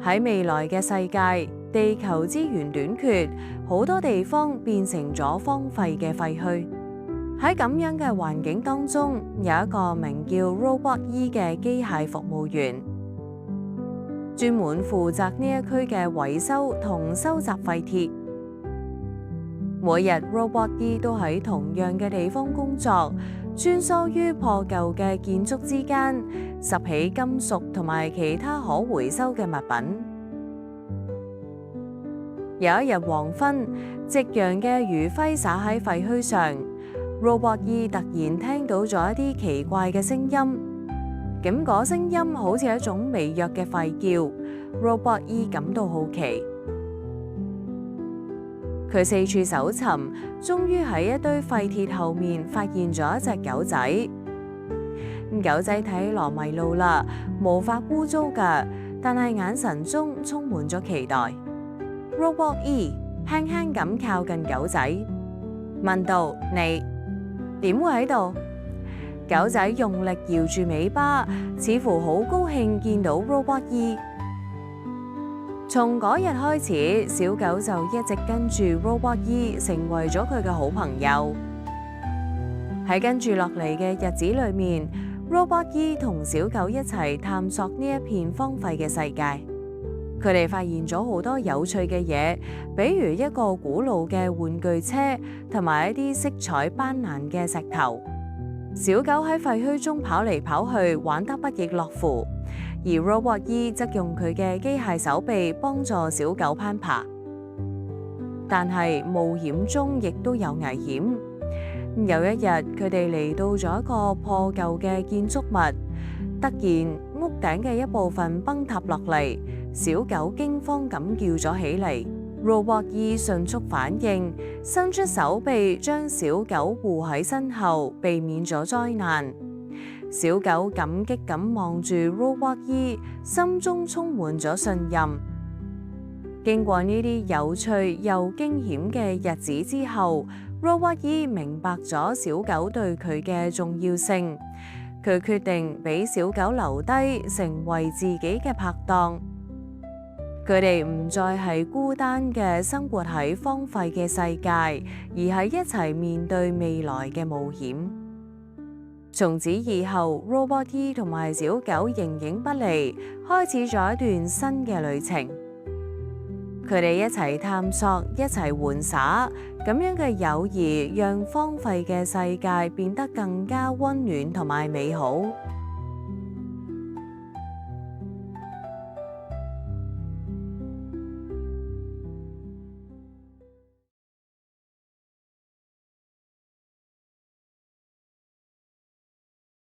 喺未來嘅世界，地球資源短缺，好多地方變成咗荒廢嘅廢墟。喺咁樣嘅環境當中，有一個名叫 Robot E 嘅機械服務員，專門負責呢一區嘅維修同收集廢鐵。每日 Robot E 都喺同樣嘅地方工作，穿梭於破舊嘅建築之間，拾起金屬同埋其他可回收嘅物品。有一日黃昏，夕陽嘅餘暉灑喺廢墟上， Robot E 突然聽到咗一啲奇怪嘅聲音，咁嗰聲音好似一種微弱嘅吠叫。Robot E 感到好奇，佢四處搜尋，終於喺一堆廢鐵後面發現咗一隻狗仔。狗仔睇起來迷路啦，毛髮污糟㗎，但係眼神中充滿咗期待。Robot E 輕輕咁靠近狗仔，問道：你點會喺度？狗仔用力搖住尾巴，似乎好高興見到 Robot E。從嗰日開始，小狗就一直跟住 Robot E， 成為咗佢嘅好朋友。喺跟住落嚟嘅日子裏面， Robot E 同小狗一齊探索呢一片荒廢嘅世界。佢哋發現咗好多有趣嘅嘢，比如一個古老嘅玩具車，同埋一啲色彩斑斕嘅石頭。小狗喺廢墟中跑嚟跑去，玩得不亦樂乎。而 Robot E 則用佢嘅機械手臂幫助小狗攀爬，但係冒險中亦都有危險。有一日，佢哋嚟到咗一個破舊嘅建築物，突然屋頂嘅一部分崩塌落嚟，小狗驚慌咁叫咗起嚟。Robot E 迅速反應，伸出手臂將小狗護喺身後，避免咗災難。小狗感激咁望住 Robot E， 心中充滿咗信任。經過呢啲有趣又驚險嘅日子之後， Robot E 明白咗小狗對佢嘅重要性。佢決定俾小狗留低，成為自己嘅拍檔。佢哋唔再係孤單嘅生活喺荒廢嘅世界，而係一齊面對未來嘅冒險。從此以後， Robot E 同埋小狗形影不離，開始咗一段新嘅旅程。佢哋一齊探索，一齊玩耍，咁樣嘅友誼讓荒廢嘅世界變得更加溫暖同埋美好。